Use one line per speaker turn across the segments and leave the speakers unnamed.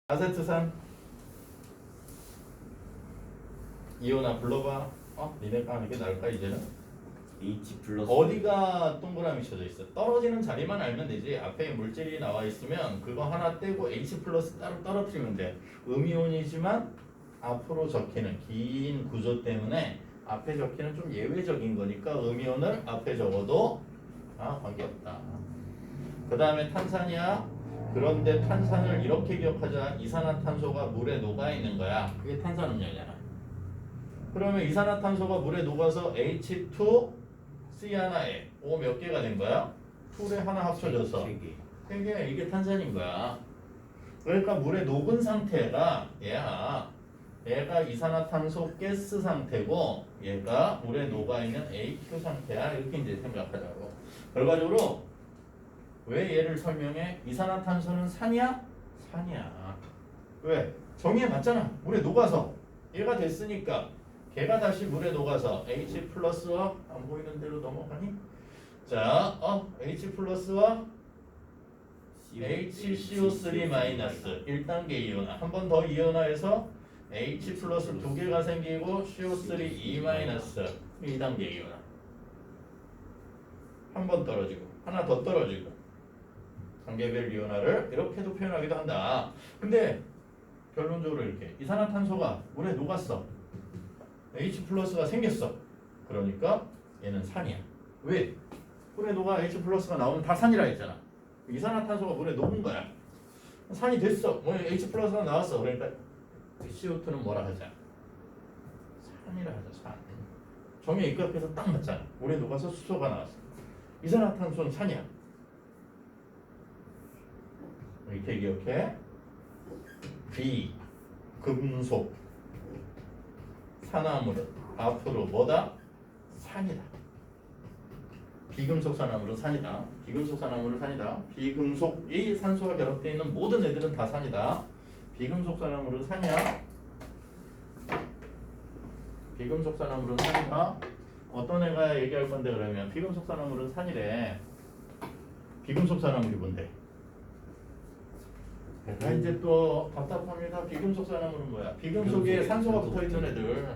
아세트산 이온아 불러봐. 니네가 하는 게 나을까 이제는?
H 플러스
어디가 동그라미 쳐져 있어? 떨어지는 자리만 알면 되지. 앞에 물질이 나와 있으면 그거 하나 떼고 H 플러스 따로 떨어뜨리면 돼. 음이온이지만 앞으로 적히는 긴 구조 때문에 앞에 적히는 좀 예외적인 거니까 음이온을 앞에 적어도 관계없다. 그 다음에 탄산이야. 그런데 탄산을 이렇게 기억하자. 이산화탄소가 물에 녹아 있는 거야. 그게 탄산음료잖아. 그러면 이산화탄소가 물에 녹아서 H2C 하나에 O 몇 개가 된 거야? 2에 하나 합쳐져서 3개. 이게 탄산인 거야. 그러니까 물에 녹은 상태가 얘가 이산화탄소 가스 상태고 얘가 물에 녹아 있는 AQ 상태야. 이렇게 이제 생각하자고. 결과적으로 왜 얘를 설명해? 이산화탄소는 산이야? 산이야. 왜? 정의해봤잖아. 물에 녹아서 얘가 됐으니까 걔가 다시 물에 녹아서 H 플러스와 안 보이는 대로 넘어가니? 자, H 플러스와 HCO3 마이너스 1단계 이온화 한 번 더 이온화해서 H 플러스 2개가 생기고 CO3 E 마이너스 2단계 이온화 한 번 떨어지고 하나 더 떨어지고 단계별 이온화를 이렇게도 표현하기도 한다. 근데 결론적으로 이렇게 이산화탄소가 물에 녹았어. H 플러스가 생겼어. 그러니까 얘는 산이야. 왜? 물에 녹아 H 플러스가 나오면 다 산이라 했잖아. 이산화탄소가 물에 녹은 거야. 산이 됐어. H 플러스가 나왔어. 그러니까 CO2는 뭐라 하자? 산이라 하자. 산. 정의 입각해서 딱 맞잖아. 물에 녹아서 수소가 나왔어. 이산화탄소는 산이야. 이렇게 기억해. 비금속 산화물은 앞으로 뭐다? 산이다. 비금속 산화물은 산이다. 비금속 산화물은 산이다. 비금속이 산소와 결합되어 있는 모든 애들은 다 산이다. 비금속 산화물은 산이야. 비금속 산화물은 산이다. 어떤 애가 얘기할 건데 그러면 비금속 산화물은 산이래. 비금속 산화물이 뭔데? 이제 또 답답합니다. 비금속 산화물은 뭐야? 비금속에 산소가 붙어있는 애들.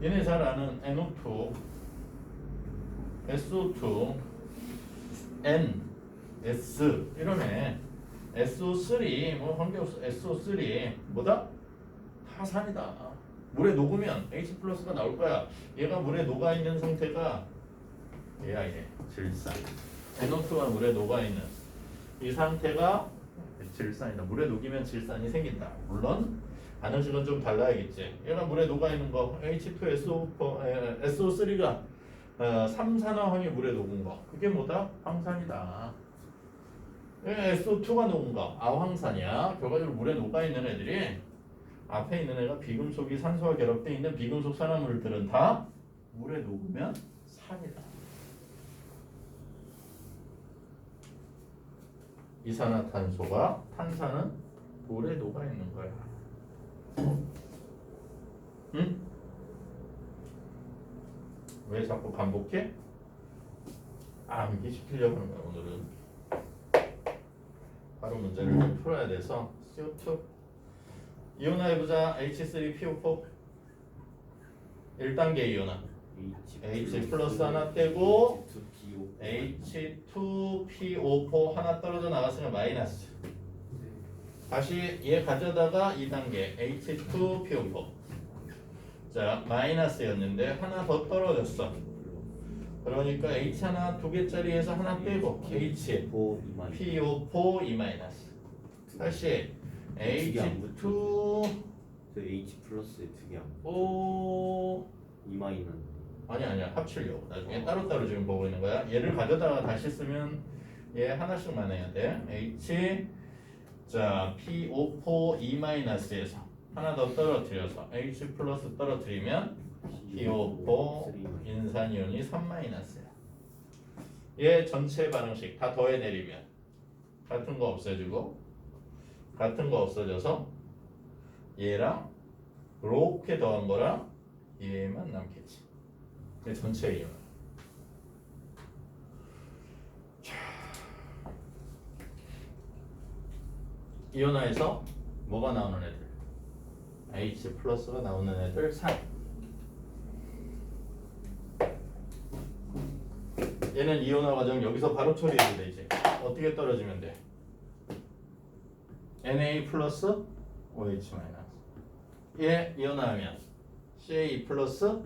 얘네 잘 아는 NO2, SO2, N, S 이런 애. SO3 뭐 관계없어. SO3 뭐다? 다 산이다. 물에 녹으면 H 플러스가 나올 거야. 얘가 물에 녹아 있는 상태가 얘야 얘. 질산. NO2가 물에 녹아 있는 이 상태가 질산이다. 물에 녹이면 질산이 생긴다. 물론 반응식은 좀 달라야겠지. 얘가 물에 녹아 있는 거 H2SO4, SO3가 3산화황이 물에 녹은 거. 그게 뭐다? 황산이다. SO2가 녹은 거 아황산이야. 결과적으로 물에 녹아 있는 애들이 앞에 있는 애가 비금속이 산소와 결합되어 있는 비금속 산화물들은 다 물에 녹으면 산이다. 이산화탄소가 탄산은 물에 녹아 있는 거야. 응? 왜 자꾸 반복해? 암기시키려고 하는 거야. 오늘은 바로 문제를 좀 풀어야 돼서 CO2 이온화해보자. H3PO4 1단계 이온화 H 플러스 하나 떼고 H2PO4 하나 떨어져 나갔으면 마이너스. 다시 얘 가져다가 2단계 H2PO4 자 마이너스였는데 하나 더 떨어졌어. 그러니까 H 하나 두 개짜리에서 하나 빼고 HPO4 E 마이너스. 다시 H2
H 플러스에 두개
O
이 마이는
아니야 합치려고 나중에 따로따로 지금 보고 있는 거야. 얘를 가져다가 다시 쓰면 얘 하나씩만 해야 돼. H 자 PO4 E 마이너스에서 하나 더 떨어뜨려서 H 플러스 떨어뜨리면 PO4 인산이온이 3 마이너스야. 얘 전체 반응식 다 더해 내리면 같은 거 없어지고 같은 거 없어져서 얘랑 이렇게 더한 거랑 얘만 남겠지. 얘 전체 이온. 이온화에서 뭐가 나오는 애들? H 플러스가 나오는 애들 산. 얘는 이온화 과정 여기서 바로 처리해도 되지. 어떻게 떨어지면 돼? Na 플러스 OH 마이너스. 얘 이온화하면 CA 플러스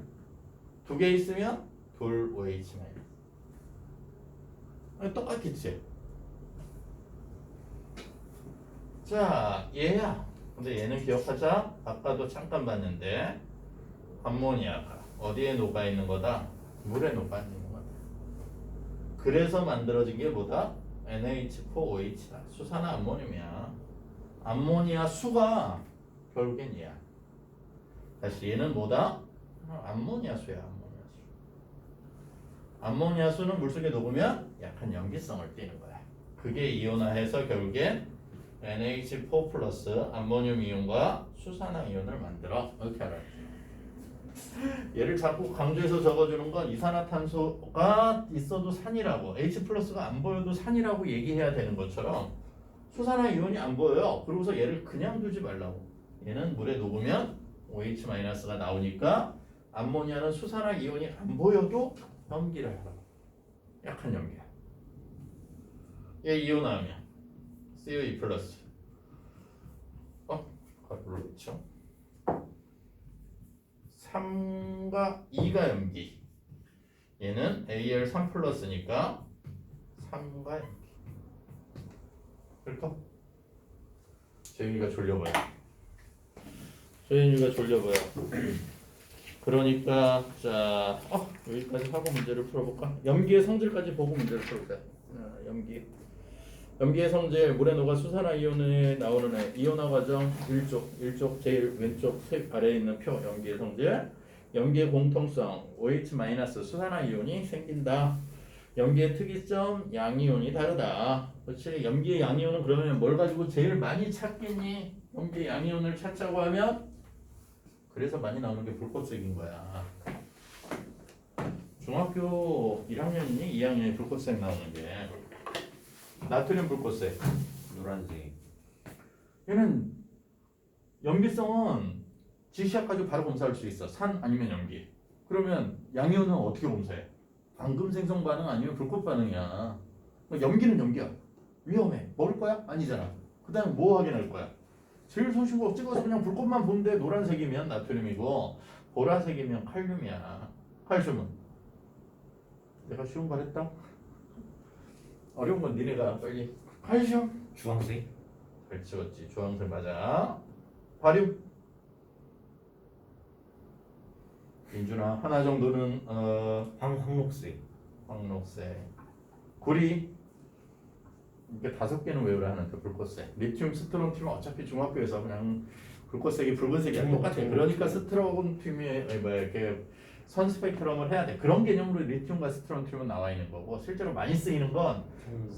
두 개 있으면 둘 OH 마이너스. 아니, 똑같겠지. 자, 얘야. 근데 얘는 기억하자. 아까도 잠깐 봤는데 암모니아가 어디에 녹아 있는 거다? 물에 녹아 있는 거다. 그래서 만들어진 게 뭐다? NH4OH다. 수산화 암모늄이야. 암모니아 수가 결국엔 얘야. 다시 얘는 뭐다? 암모니아 수야. 암모니아 수는 물속에 녹으면 약한 염기성을 띠는 거야. 그게 이온화해서 결국엔 NH4 플러스 암모늄 이온과 수산화 이온을 만들어. 이렇게 알아. 얘를 자꾸 강조해서 적어주는 건 이산화탄소가 있어도 산이라고, H 플러스가 안 보여도 산이라고 얘기해야 되는 것처럼 수산화 이온이 안 보여요. 그러고서 얘를 그냥 두지 말라고. 얘는 물에 녹으면 OH 마이너스가 나오니까 암모니아는 수산화 이온이 안 보여도 염기를 하라고. 약한 염기야. 얘 이온화하면 CO2 플러스. 가로로 그쵸? 3과 2가 염기. 얘는 AL3 플러스니까 3과 염기. 그럴까? 재윤이가 졸려봐요. 재윤이가 졸려봐요. 그러니까 자 여기까지 하고 문제를 풀어볼까? 염기의 성질까지 보고 문제를 풀어볼까? 염기의 성질, 물에 녹아 수산화 이온에 나오는 애, 이온화 과정 1쪽 제일 왼쪽 아래에 있는 표, 염기의 성질, 염기의 공통성, OH- 수산화 이온이 생긴다. 염기의 특이점, 양이온이 다르다. 그렇지? 염기의 양이온은 그러면 뭘 가지고 제일 많이 찾겠니? 염기의 양이온을 찾자고 하면 그래서 많이 나오는 게 불꽃색인 거야. 중학교 1학년이니 2학년이 불꽃색 나오는 게 나트륨 불꽃색.
노란색.
얘는 염기성은 지시약 가지고 바로 검사할 수 있어. 산 아니면 염기. 그러면 양이온은 어떻게 검사해? 방금 생성 반응 아니면 불꽃 반응이야. 염기는 염기야. 위험해. 먹을 거야? 아니잖아. 그 다음에 뭐 확인할 거야? 제일 손쉬운 거 찍어서 그냥 불꽃만 보는데 노란색이면 나트륨이고 보라색이면 칼륨이야. 칼슘은? 내가 쉬운 걸 했다? 어려운 건 니네가 빨리. 칼슘?
주황색.
잘 찍었지. 주황색 맞아. 바륨? 민준아 하나 정도는
황록색.
황록색. 구리? 이게 5개는 외우라 하는데 불꽃색. 리튬, 스트론튬은 어차피 중학교에서 그냥 불꽃색이 붉은색이야. 똑같아. 그러니까 스트론튬이 이렇게 선 스펙트럼을 해야 돼. 그런 개념으로 리튬과 스트론튬은 나와 있는 거고 실제로 많이 쓰이는 건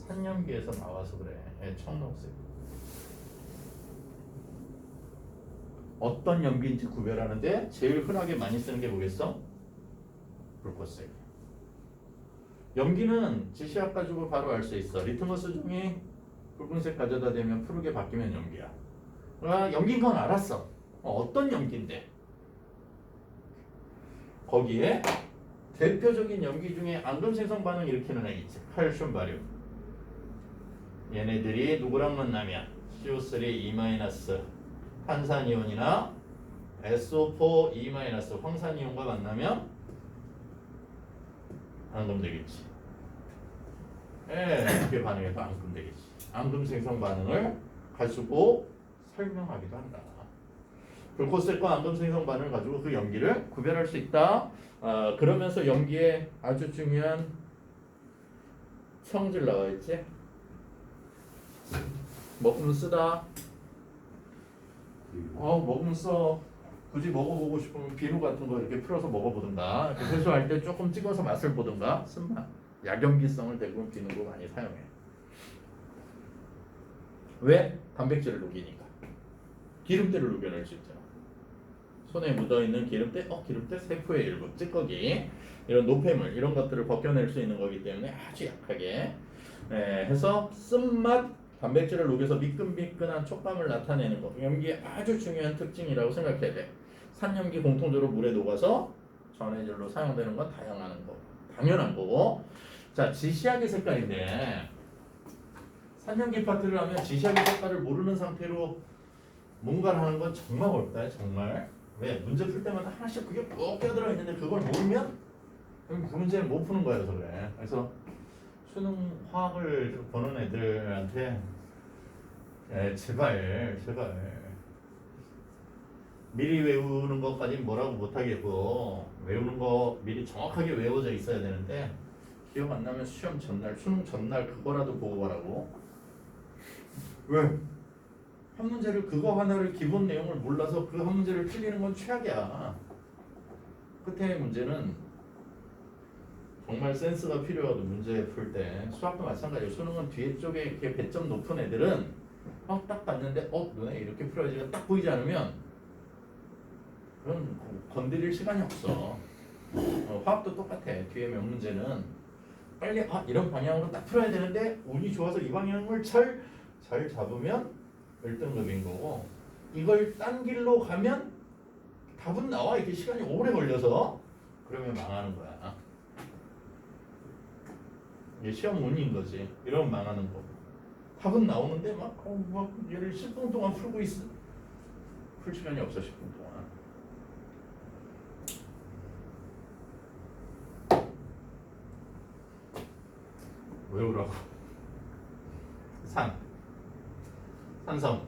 산염기에서 나와서 그래. 청록색. 어떤 염기인지 구별하는데 제일 흔하게 많이 쓰는 게 뭐겠어? 불꽃색. 염기는 지시약 가지고 바로 알 수 있어. 리트머스 종이 붉은색 가져다 대면 푸르게 바뀌면 염기야. 염기인 건 알았어. 어떤 염기인데? 거기에 대표적인 염기 중에 앙금 생성 반응 일으키는 애 있지. 칼슘 바륨. 얘네들이 누구랑 만나면 CO3 E- 탄산이온이나 SO4 E- 황산이온과 만나면 앙금 되겠지. 이렇게 반응해서 앙금 되겠지. 앙금 생성 반응을 가지고 설명하기도 한다. 불꽃색과 앙금 생성 반응을 가지고 그 염기를 구별할 수 있다. 그러면서 염기에 아주 중요한 성질 나와 있지. 먹으면 쓰다. 먹으면 써. 굳이 먹어보고 싶으면 비누 같은 거 이렇게 풀어서 먹어보든가. 회수할 때 조금 찍어서 맛을 보든가. 쓴맛. 약염기성을 대부분 비누로 많이 사용해. 왜? 단백질을 녹이니까. 기름때를 녹여낼 수 있잖아. 손에 묻어있는 기름때, 기름때 세포의 일부, 찌꺼기, 이런 노폐물, 이런 것들을 벗겨낼 수 있는 거기 때문에 아주 약하게 해서 쓴맛, 단백질을 녹여서 미끈미끈한 촉감을 나타내는 거. 염기의 아주 중요한 특징이라고 생각해야 돼. 산염기 공통적으로 물에 녹아서 전해질로 사용되는 건 다양한 거. 당연한 거고. 자, 지시약의 색깔인데 산염기 파트를 하면 지시약의 색깔을 모르는 상태로 뭔가를 하는 건 정말 어렵다. 정말. 왜? 문제 풀 때마다 하나씩 그게 꼭 껴들어 있는데 그걸 모르면 그 문제를 못 푸는 거예요. 그래. 그래서 수능 화학을 보는 애들한테 제발 미리 외우는 것까지는 뭐라고 못하겠고 외우는 거 미리 정확하게 외워져 있어야 되는데 기억 안 나면 시험 전날 수능 전날 그거라도 보고 가라고. 왜? 한 문제를 그거 하나를 기본 내용을 몰라서 그 한 문제를 틀리는 건 최악이야. 끝에 문제는 정말 센스가 필요하고 문제 풀 때 수학도 마찬가지예요. 수능은 뒤에 쪽에 이렇게 배점 높은 애들은 딱 봤는데 눈에 이렇게 풀어야지가 딱 보이지 않으면 그건 건드릴 시간이 없어. 화학도 똑같아. 뒤에 몇 문제는 빨리 이런 방향으로 딱 풀어야 되는데 운이 좋아서 이 방향을 잘 잡으면 1등급인 거고 이걸 딴 길로 가면 답은 나와. 이렇게 시간이 오래 걸려서 그러면 망하는 거야. 이게 시험 운인 거지. 이러면 망하는 거. 답은 나오는데 막 얘를 10분 동안 풀고 있어. 풀 시간이 없어 10분 동안. 외우라고. 산성,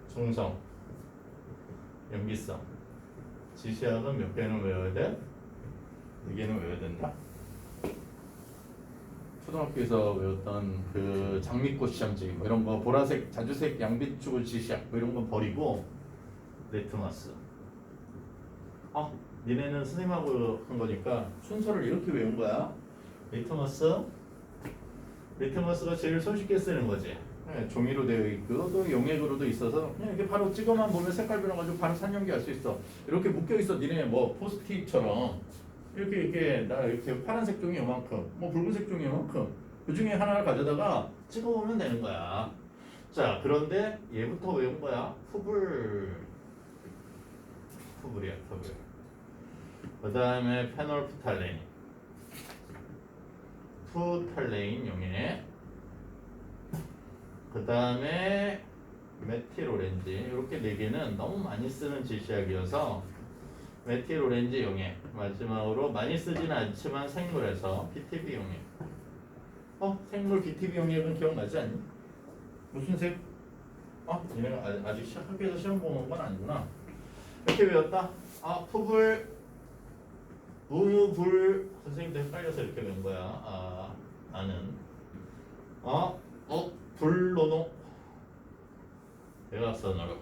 중성, 염기성. 지시학은 몇 개는 외워야 돼? 4개는 외워야 된다. 초등학교에서 외웠던 그 장미꽃 시험지 뭐 이런 거 보라색, 자주색, 양배추 지시학 뭐 이런 거 버리고 레트머스. 니네는 선생님하고 한 거니까 순서를 이렇게 외운 거야. 리트머스가 제일 손쉽게 쓰는 거지. 종이로 되어 있고 또 용액으로도 있어서 그냥 이렇게 바로 찍어만 보면 색깔 변해가지고 바로 산염기 알 수 있어. 이렇게 묶여 있어. 니네 뭐 포스트잇처럼 이렇게 나 이렇게 파란색 종이 요만큼, 뭐 붉은색 종이 요만큼 그 중에 하나를 가져다가 찍어보면 되는 거야. 자, 그런데 얘부터 외운 거야. 푸불이야. 그 다음에 페놀프탈레인, 푸탈레인 용액. 그 다음에 메틸오렌지. 이렇게 4개는 너무 많이 쓰는 지시약이어서 메틸오렌지 용액. 마지막으로 많이 쓰지는 않지만 생물에서 BTB 용액. 생물 BTB 용액은 기억나지 않니? 무슨 색? 얘네가 아직 학교에서 시험 보는 건 아니구나. 이렇게 외웠다. 푸불, 무무불. 선생님도 헷갈려서 이렇게 외운 거야. 나는 불노노 대각선으로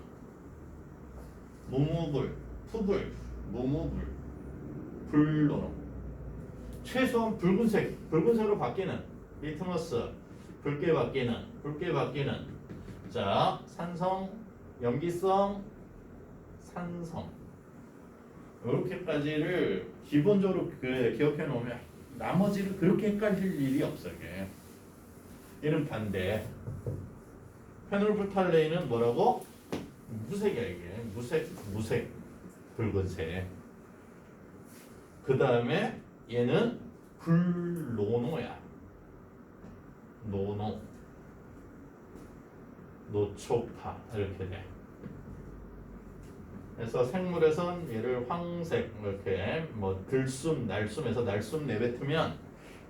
무무불, 푸불, 무무불, 불노노. 최소한 붉은색으로 바뀌는 리트머스, 붉게 바뀌는. 자, 산성, 염기성, 산성. 이렇게까지를 기본적으로 기억해 놓으면 나머지를 그렇게 헷갈릴 일이 없어. 이게 얘는 반대. 페놀프탈레인은 뭐라고? 무색이야. 이게 무색 붉은색. 그 다음에 얘는 불노노야. 노초파 이렇게 돼. 그래서 생물에선 얘를 황색, 이렇게 뭐 들숨, 날숨에서 날숨 내뱉으면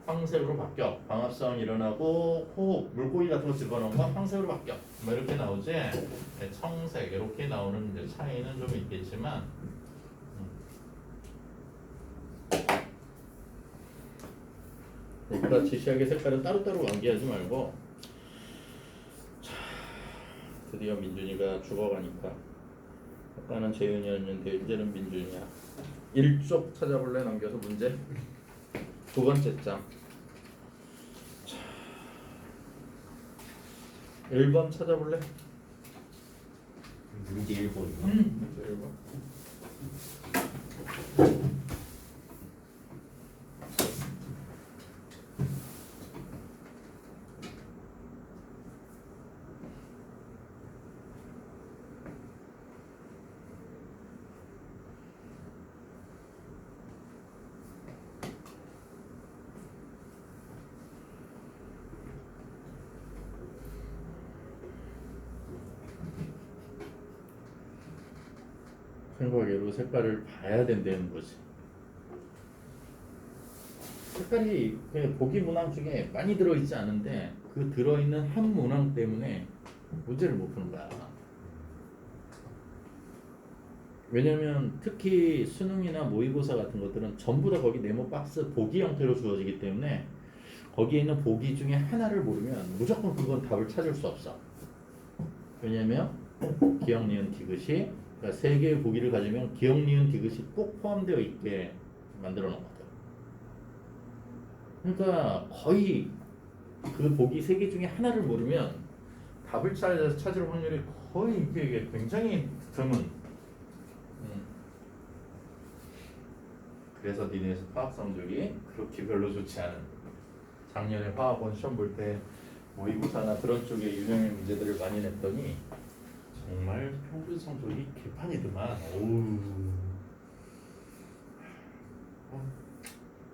황색으로 바뀌어. 광합성 일어나고 호흡, 물고기 같은 거 집어넣은 거 황색으로 바뀌어. 뭐 이렇게 나오지. 청색 이렇게 나오는 이제 차이는 좀 있겠지만. 그러니까 지시약의 색깔은 따로따로 완기하지 말고. 자, 드디어 민준이가 죽어가니까. 아까는 재윤이었는데 이제는 민준이야. 1쪽 찾아볼래? 넘겨서 문제. 2번째 장. 1번 찾아볼래?
문제 1번이요?
문제 1번. 생각외로 색깔을 봐야 된다는 거지. 색깔이 그 보기 문항 중에 많이 들어있지 않은데 그 들어있는 한 문항 때문에 문제를 못 푸는 거야. 왜냐면 특히 수능이나 모의고사 같은 것들은 전부 다 거기 네모 박스 보기 형태로 주어지기 때문에 거기에 있는 보기 중에 하나를 모르면 무조건 그건 답을 찾을 수 없어. 왜냐면 기억, 니은, 디귿이 그러니까 세 개의 보기를 가지면 기억, 니은, 디귿이 꼭 포함되어 있게 만들어 놓거든. 그러니까 거의 그 보기 세 개 중에 하나를 모르면 답을 찾을 확률이 거의 이게 굉장히 드문. 그래서 니네 화학 성적이 그렇게 별로 좋지 않은. 작년에 화학원 시험 볼 때 모의고사나 그런 쪽에 유형의 문제들을 많이 냈더니 정말 평균 성적이 개판이더만. 오우.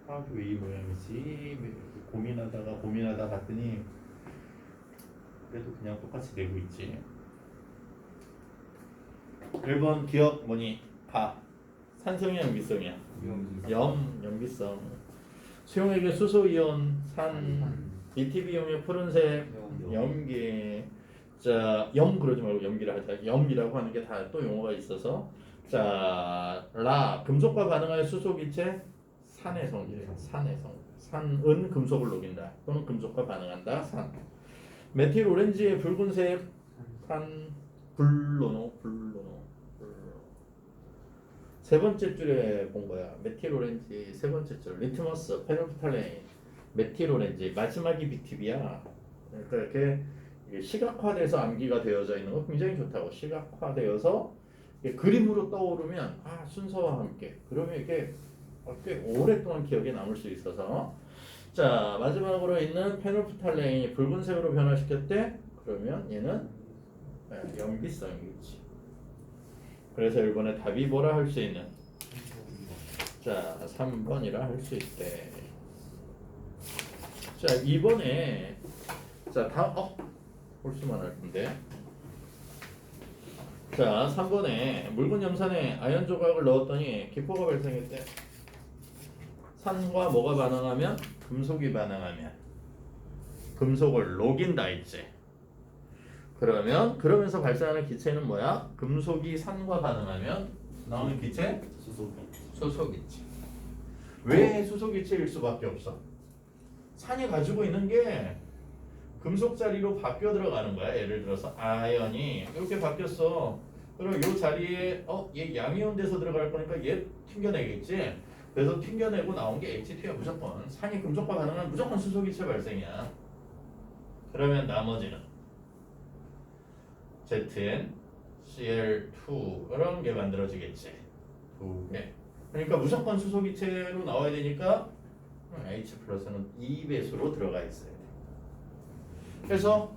화학이 왜 이 모양이지? 고민하다 봤더니 그래도 그냥 똑같이 내고 있지. 1번 기억 뭐니? 가. 산성이야 염기성이야? 염기성. 수용액의 수소이온 산. 리티비움의 푸른색 염기. 자, 그러지 말고 염기를 하자. 염이라고 하는 게 다 또 용어가 있어서. 자, 금속과 반응하여 수소기체 산의 성질이에요. 산의 성. 산은 금속을 녹인다. 또는 금속과 반응한다. 산. 메틸 오렌지의 붉은색 산. 블로노. 세 번째 줄에 본 거야. 메틸 오렌지 세 번째 줄. 리트머스, 페놀프탈레인, 메틸 오렌지 마지막이 BTB야. 그러니까 이렇게 시각화돼서 암기가 되어져 있는 거 굉장히 좋다고. 시각화되어서 그림으로 떠오르면 순서와 함께 그러면 이게 꽤 오랫동안 기억에 남을 수 있어서. 자, 마지막으로 있는 페놀프탈레인이 붉은색으로 변화시켰대. 그러면 얘는 염기성이겠지. 그래서 1번에 답이 뭐라 할 수 있는? 자, 3번이라 할 수 있대. 자, 2번에 자, 볼수만 할 텐데. 자, 3번에 묽은 염산에 아연 조각을 넣었더니 기포가 발생했대. 산과 뭐가 반응하면? 금속이 반응하면 금속을 녹인다 했지. 그러면서 발생하는 기체는 뭐야? 금속이 산과 반응하면 나오는 기체? 수소기체. 왜 수소기체일 수밖에 없어? 산이 가지고 있는 게 금속 자리로 바뀌어 들어가는 거야. 예를 들어서 아연이 이렇게 바뀌었어. 그럼 이 자리에 얘 양이온 돼서 들어갈 거니까 얘 튕겨내겠지. 그래서 튕겨내고 나온 게 H2야 무조건. 산이 금속과 반응하면 무조건 수소기체 발생이야. 그러면 나머지는 ZN, Cl2 이런 게 만들어지겠지. 두 개. 그러니까 무조건 수소기체로 나와야 되니까 H 플러스는 2배수로 들어가 있어야 돼. 그래서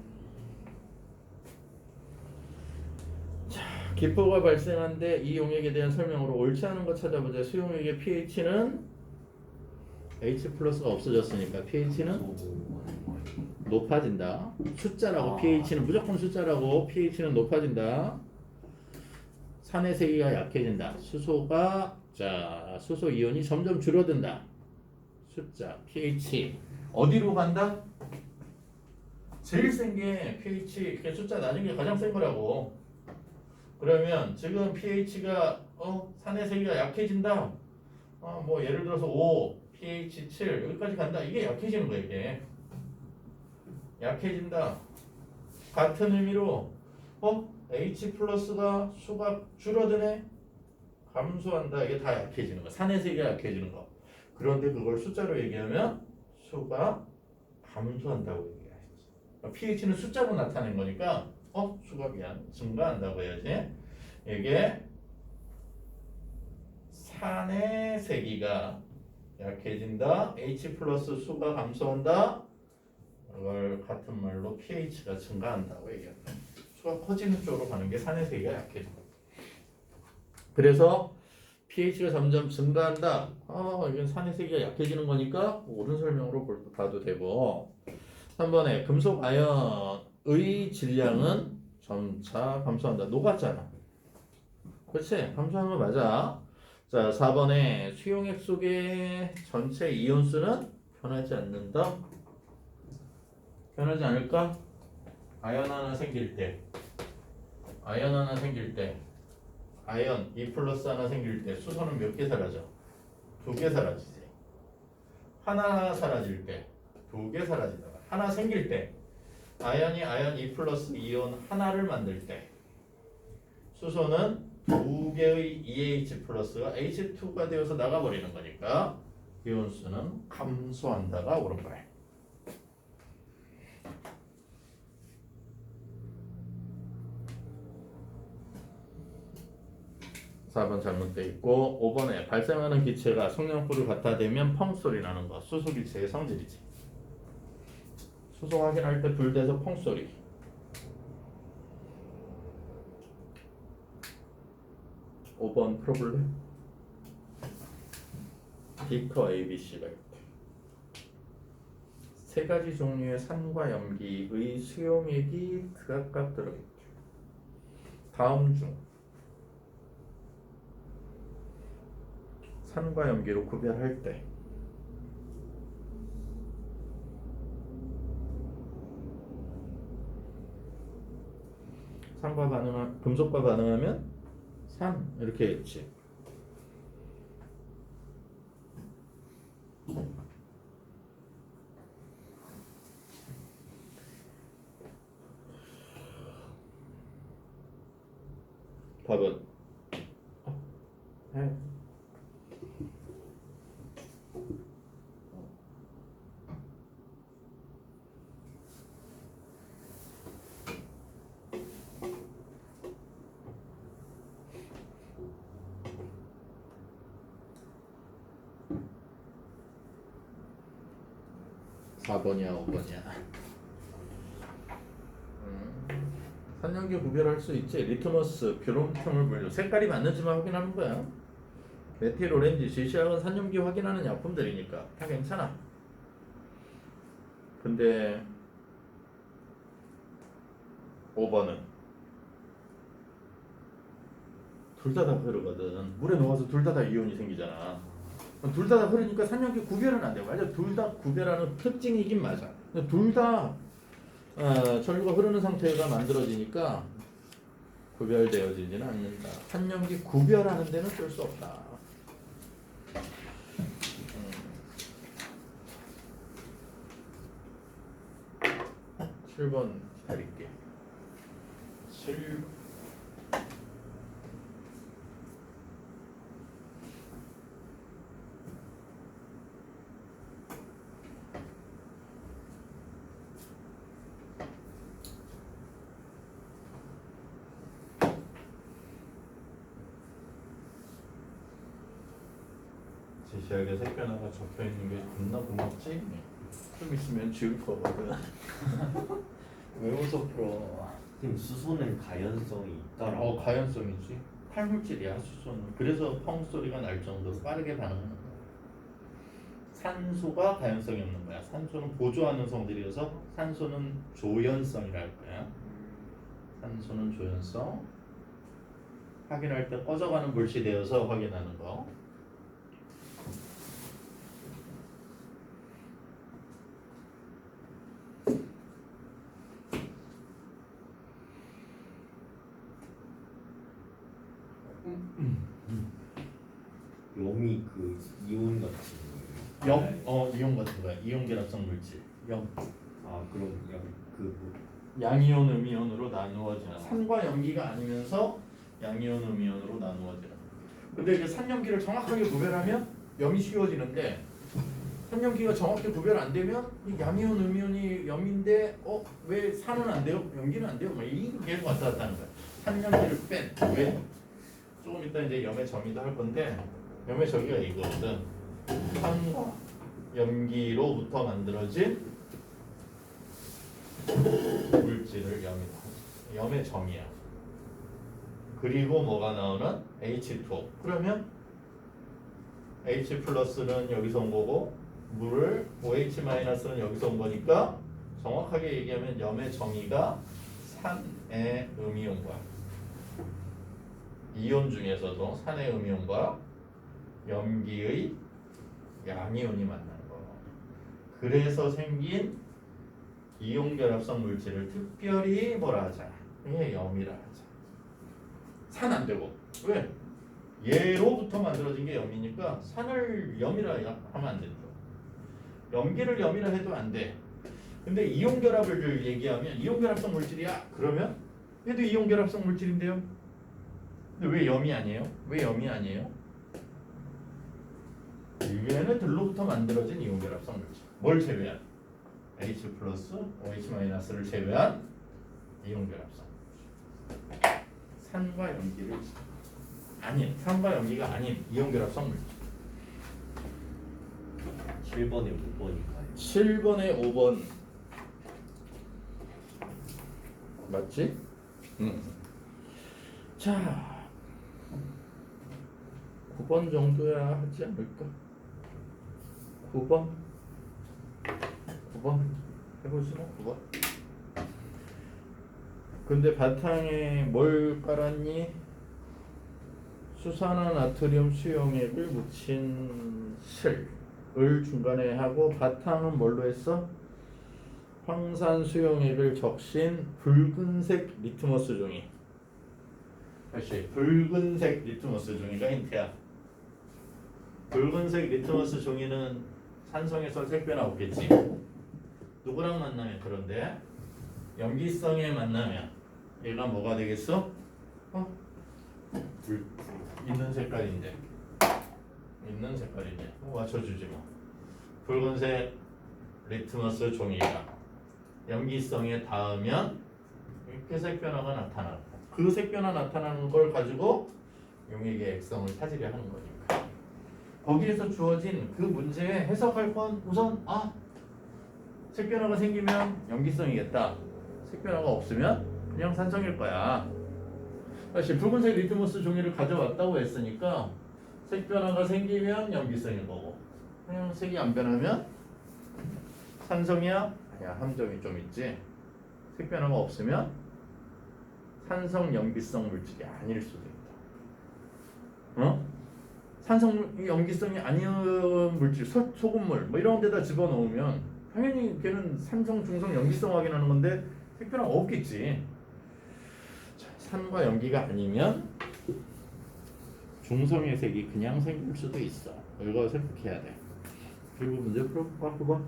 기포가 발생한데 이 용액에 대한 설명으로 옳지 않은 거 찾아보자. 수용액의 pH는 H 플러스가 없어졌으니까 pH는 높아진다. 숫자라고. pH는 무조건 숫자라고. pH는 높아진다. 산의 세기가 약해진다. 수소 이온이 점점 줄어든다. 숫자 pH 어디로 간다? 제일 센 게 pH 숫자 낮은 게 가장 센 거라고. 그러면 지금 pH가 산의 세기가 약해진다. 뭐 예를 들어서 5, pH 7 여기까지 간다. 이게 약해지는 거예요. 이게 약해진다. 같은 의미로 H 플러스가 수가 줄어드네. 감소한다. 이게 다 약해지는 거. 산의 세기가 약해지는 거. 그런데 그걸 숫자로 얘기하면 수가 감소한다고 얘기하지. pH는 숫자로 나타낸 거니까 수가 증가한다고 해야지. 이게 산의 세기가 약해진다. H 플러스 수가 감소한다. 이걸 같은 말로 pH가 증가한다고 얘기합니다. 수가 커지는 쪽으로 가는 게 산의 세기가 약해진다. 그래서 pH가 점점 증가한다. 이건 산의 세기가 약해지는 거니까 옳은 설명으로 봐도 되고. 3번에 금속 아연의 질량은 점차 감소한다. 녹았잖아. 그렇지. 함수하는 거 맞아. 자, 4번에 수용액 속의 전체 이온수는 변하지 않는다. 변하지 않을까? 아연 하나 생길 때, 아연 2 플러스 하나 생길 때 수소는 몇 개 사라져? 2개 사라지지. 하나 사라질 때 2개 사라지다가 하나 생길 때 아연이 아연 2 플러스 이온 하나를 만들 때 수소는 2개의 EH 플러스가 H2가 되어서 나가버리는 거니까 이온수는 감소한다가 옳은 거야. 4번 잘못돼 있고 5번에 발생하는 기체가 성냥불을 갖다 대면 펑 소리 나는 거 수소 기체의 성질이지. 수소 확인할 때 불 돼서 펑 소리. 5번 풀어볼래? 비커 ABC가 있대. 세 가지 종류의 산과 염기의 수용액이 각각 들어있대. 다음 중 산과 염기로 구별할 때 산과 반응한 금속과 반응하면 산 이렇게 했지. 답은 해. 4번이야 5번이야. 산염기 구별할 수 있지. 리트머스, 뷰롬,물 분류 색깔이 맞는지만 확인하는 거야. 메틸 오렌지, 지시약은 산염기 확인하는 약품들이니까 다 괜찮아. 근데 5번은 둘 다 흐르거든. 물에 녹아서 둘 다 이온이 생기잖아. 둘 다 흐르니까 산염기 구별은 안 돼. 맞아. 둘 다 구별하는 특징이긴 맞아. 근데 둘 다 전류가 흐르는 상태가 만들어지니까 구별되어지지는 않는다. 산염기 구별하는 데는 쓸 수 없다. 7번 기다릴게. 7. 지시하게 색깔 하나 적혀 있는 게 겁나 고맙지? 좀 있으면 지울 거거든. 왜 웃어 풀어?
지금 수소는 가연성이 있더라고.
가연성이지. 탈물질이야 수소는. 그래서 펑 소리가 날 정도로 빠르게 반응하는 거야. 산소가 가연성이 없는 거야. 산소는 보조하는 성질이어서 산소는 조연성이라 할 거야. 산소는 조연성. 확인할 때 꺼져가는 물질이 되어서 확인하는 거.
염이 그 이온 같은
이온 같은 거야. 이온 결합성 물질. 염.
아 그럼 그
양이온, 음이온으로 나누어지는. 산과 염기가 아니면서 양이온, 음이온으로 나누어지는. 근데 이제 산염기를 정확하게 구별하면 염이 쉬워지는데 산염기가 정확히 구별 안 되면 이 양이온, 음이온이 염인데 왜 산은 안 돼요? 염기는 안 돼요? 뭐 이거 계속 왔다 갔다 하는 거야. 산염기를 뺀. 왜? 조금 이따 이제 염의 정의도 할 건데 염의 정의가 이거거든. 산과 염기로부터 만들어진 물질을 염이다. 염의 정의야. 그리고 뭐가 나오는? H2O. 그러면 H 플러스는 여기서 온 거고 물을 OH 마이너스는 여기서 온 거니까 정확하게 얘기하면 염의 정의가 산의 음이 온 거야. 이온 중에서도 산의 음이온과 염기의 양이온이 만나는 거. 그래서 생긴 이온 결합성 물질을 특별히 뭐라 하자? 예, 염이라 하자. 산 안 되고. 왜? 얘로부터 만들어진 게 염이니까 산을 염이라 하면 안 된다. 염기를 염이라 해도 안 돼. 근데 이온 결합을 얘기하면 이온 결합성 물질이야. 그러면 얘도 이온 결합성 물질인데요. 근데 왜 염이 아니에요? 왜 염이 아니에요? 얘네들로부터 만들어진 이온 결합성 물질. 뭘 제외한? H 플러스 OH 마이너스를 제외한 이온 결합성. 산과 염기를 아닌 산과 염기가 아닌 이온 결합성 물질.
7번에 5번인가요?
7번에 5번 맞지? 자 9번 정도야 하지 않을까? 9번 해보지 뭐 9번. 근데 바탕에 뭘 깔았니? 수산화 나트륨 수용액을 묻힌 실을 중간에 하고 바탕은 뭘로 했어? 황산 수용액을 적신 붉은색 리트머스 종이. 다시 붉은색 리트머스 종이가 힌트야. 붉은색 리트머스 종이는 산성에서 색변화 없겠지. 누구랑 만나면 그런데 염기성에 만나면 얘가 뭐가 되겠어? 있는 색깔인데 맞춰주지 뭐. 붉은색 리트머스 종이가 염기성에 닿으면 이렇게 색변화가 나타나고 그 색변화 나타나는 걸 가지고 용액의 액성을 찾으려 하는 거니까 거기에서 주어진 그 문제에 해석할 건 우선 색변화가 생기면 염기성이겠다. 색변화가 없으면 그냥 산성일 거야. 사실 붉은색 리트머스 종이를 가져왔다고 했으니까 색변화가 생기면 염기성일 거고 그냥 색이 안 변하면 산성이야? 아니야, 함정이 좀 있지. 색변화가 없으면 산성 염기성 물질이 아닐 수도 있다. 산성 염기성이 아니은 물질, 소금물 뭐 이런 데다 집어넣으면 당연히 걔는 산성, 중성, 염기성 확인하는 건데 색변화가 없겠지. 자, 산과 염기가 아니면 중성의 색이 그냥 생길 수도 있어. 이거 생각해야 돼. 그리고 문제 풀어볼까? 그거?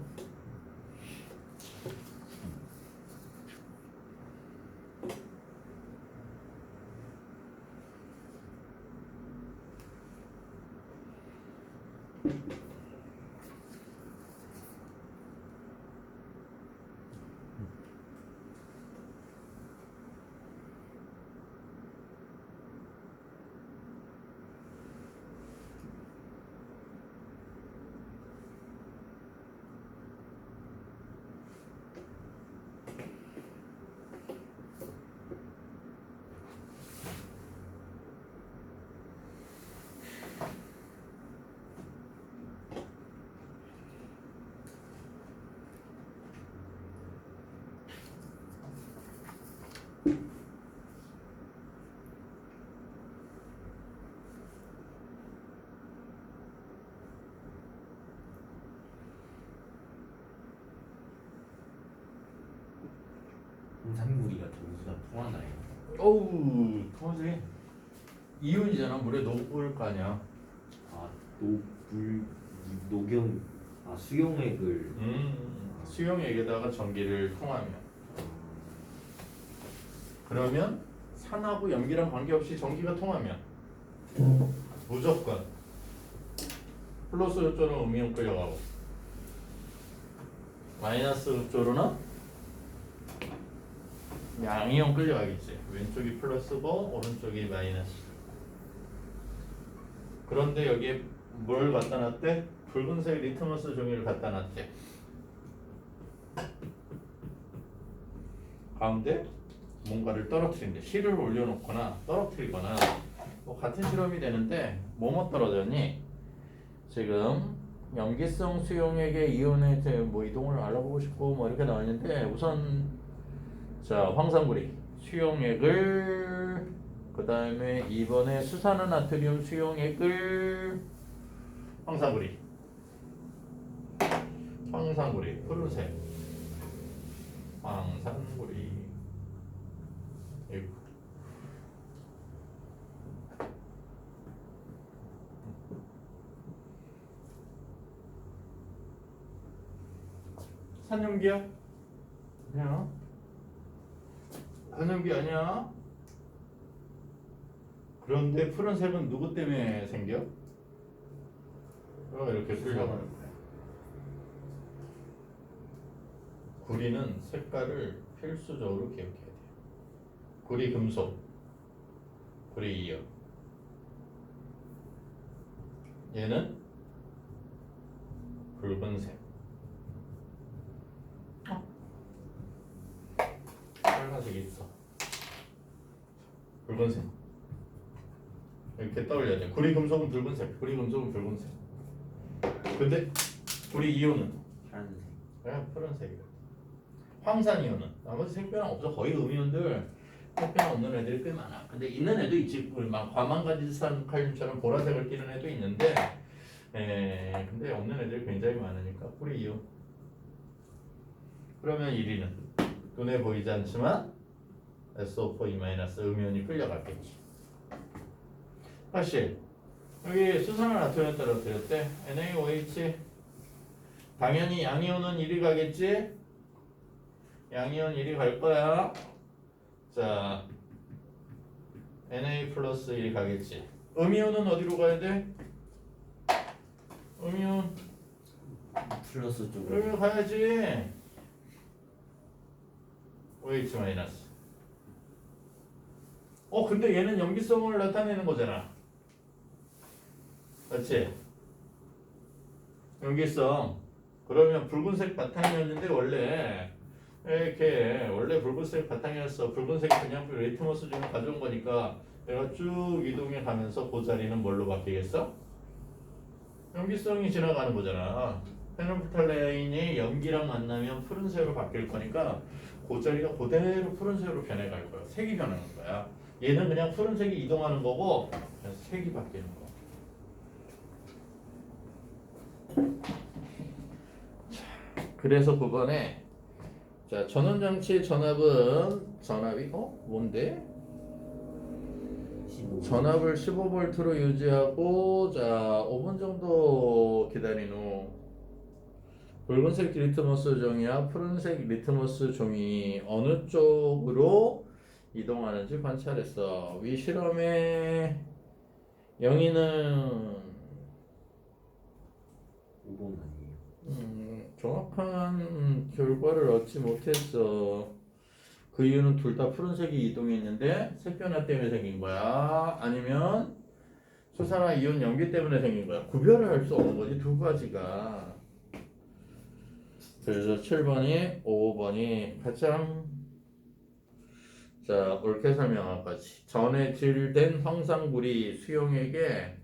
홍산물이가 정수가 통하나요?
어우, 통하지. 이온이잖아. 물에 녹을 거 아니야.
녹용 수용액을
수용액에다가 전기를 통하면 그러면 산하고 염기랑 관계없이 전기가 통하면 무조건 플러스 흡조는 음이온 끌려가고 마이너스 흡조로는 양이온 끌려가겠지. 왼쪽이 플러스고 오른쪽이 마이너스. 그런데 여기에 뭘 갖다 놨대? 붉은색 리트머스 종이를 갖다 놨대. 가운데 뭔가를 떨어뜨린대. 실을 올려놓거나 떨어뜨리거나 뭐 같은 실험이 되는데 뭐뭐 떨어졌니? 지금 염기성 수용액의 이온에 뭐 이동을 알아보고 싶고 뭐 이렇게 나와 있는데 우선 자 황산구리 수용액을 그 다음에 2번에 수산화나트륨 수용액을 황산구리 푸른색 황산구리 이거. 산염기야? 아니야. 산염기 아니야. 그런데 푸른색은 누구 때문에 생겨? 이렇게 풀려. 구리는 색깔을 필수적으로 기억해야 돼요. 구리 금속, 구리 이온. 얘는 붉은색. 빨간색이 있어. 붉은색. 이렇게 떠올려야 돼. 구리 금속은 붉은색. 구리 금속은 붉은색. 근데 구리 이온은
파란색.
그냥 푸른색이야. 황산 이온은 나머지 색변화 없어. 거의 음이온들 색변화 없는 애들이 꽤 많아. 근데 있는 애도 있지. 막 과망가지산 칼륨처럼 보라색을 띠는 애도 있는데, 근데 없는 애들이 굉장히 많으니까 구리 이온. 그러면 1위는 눈에 보이지 않지만 SO4 음이온이 끌려갔겠지. 사실 여기 수산화나트륨에 떨어뜨렸대. NaOH 당연히 양이온은 1위 가겠지. 양이온 1위 갈 거야. 자, Na 플러스 1위 가겠지. 음이온은 어디로 가야 돼? 음이온
플러스 쪽으로.
여기 가야지. OH 마이너스. 근데 얘는 염기성을 나타내는 거잖아. 그렇지? 염기성. 그러면 붉은색 바탕이었는데 원래 붉은색 바탕이었어. 붉은색이 그냥 리트머스 중에 가져온 거니까 내가 쭉 이동해 가면서 그 자리는 뭘로 바뀌겠어? 염기성이 지나가는 거잖아. 페놀프탈레인이 염기랑 만나면 푸른색으로 바뀔 거니까 그 자리가 그대로 푸른색으로 변해갈 거야. 색이 변하는 거야. 얘는 그냥 푸른색이 이동하는 거고 그냥 색이 바뀌는 거야. 자, 그래서 9번에 자, 전원장치 전압이 뭔데?
15.
전압을 15V로 유지하고 자 5분 정도 기다린 후 붉은색 리트머스 종이와 푸른색 리트머스 종이 어느 쪽으로 이동하는지 관찰했어. 위 실험의 영희는
5번 아니에요.
정확한 결과를 얻지 못했어. 그 이유는 둘 다 푸른색이 이동했는데 색변화 때문에 생긴 거야? 아니면 수산화 이온 염기 때문에 생긴 거야? 구별을 할 수 없는 거지 두 가지가. 그래서 7번이 5번이 가장 자 옳게 설명한 거지. 전에 질된 황산구리 수용액에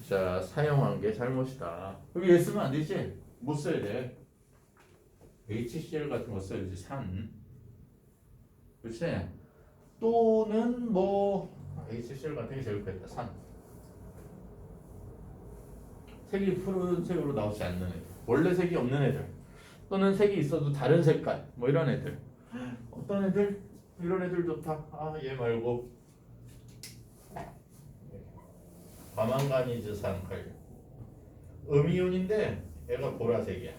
자 사용한 게 잘못이다. 여기 얘 쓰면 안 되지? 못 써야 돼. HCl 같은 거 써야지. 산. 그렇지? 또는 뭐 HCl 같은 게 제일 좋겠다. 산. 색이 푸른색으로 나오지 않는 애들. 원래 색이 없는 애들. 또는 색이 있어도 다른 색깔. 뭐 이런 애들. 어떤 애들? 이런 애들 좋다. 얘 말고 과망가니즈산 칼륨. 음이온인데 얘가 보라색이야.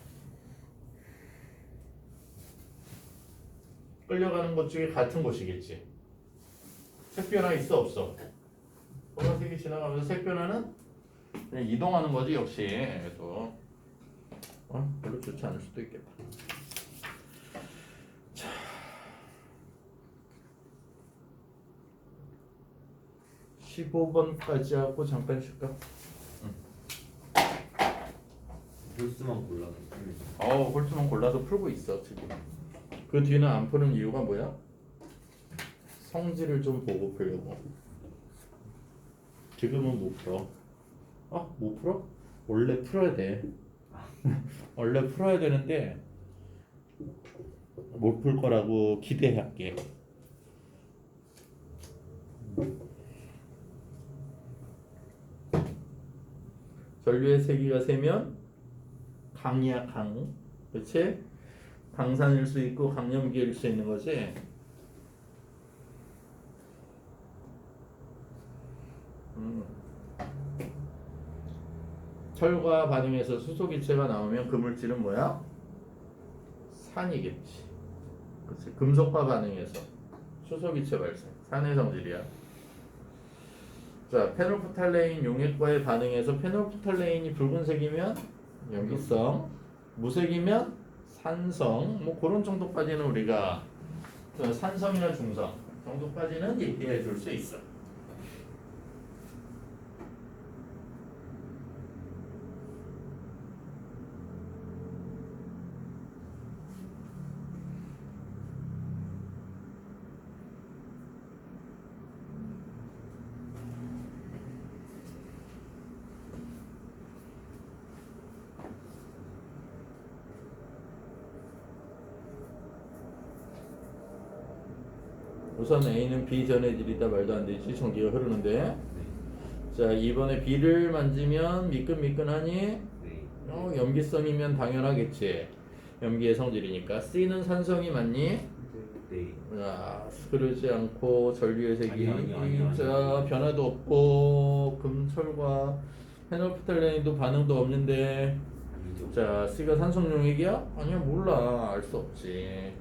끌려가는 것 중에 같은 곳이겠지. 색변화 있어 없어? 보라색이 지나가면서 색변화는 그냥 이동하는 거지 역시. 또 별로 좋지 않을 수도 있겠다. 자, 15번까지 하고 잠깐 쉴까?
홀수만 골라서
홀수만 골라서 풀고 있어 지금. 그 뒤는 안 푸는 이유가 뭐야? 성질을 좀 보고 풀려고. 지금은 못 풀어. 못 풀어? 원래 풀어야 돼. 원래 풀어야 되는데 못 풀 거라고 기대할게. 전류의 세기가 세면 강이야 강. 그렇지? 강산일 수 있고 강염기일 수 있는 거지. 철과 반응해서 수소기체가 나오면 그 물질은 뭐야? 산이겠지. 그렇지. 금속과 반응해서 수소기체 발생. 산의 성질이야. 자, 페놀프탈레인 용액과의 반응해서 페놀프탈레인이 붉은색이면 염기성, 무색이면 산성. 뭐 그런 정도까지는 우리가 산성이나 중성 정도까지는 얘기해 줄 수 있어. 우선 A는 B 전해질이다 말도 안 되지. 전기가 흐르는데.
네.
자, 이번에 B를 만지면 미끈미끈하니?
네.
염기성이면 당연하겠지. 염기의 성질이니까. C는 산성이 맞니?
네.
자, 흐르지 않고 전류의 색이
아니요.
자, 변화도 없고 금철과 페놀프탈레인도 반응도 없는데.
아니죠.
자, C가 산성 용액이야? 아니야, 몰라. 알 수 없지.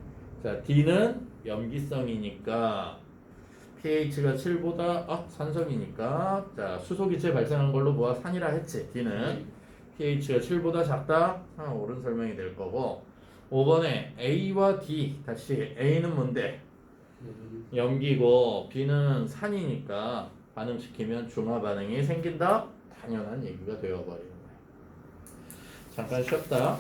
자, D는 염기성이니까 pH가 7보다 산성이니까 자, 수소기체 발생한 걸로 뭐야? 산이라 했지. D는 pH가 7보다 작다. 옳은 설명이 될 거고. 5번에 A와 D 다시 A는 뭔데? 염기고 B는 산이니까 반응시키면 중화 반응이 생긴다. 당연한 얘기가 되어버리는 거야. 잠깐 쉬었다.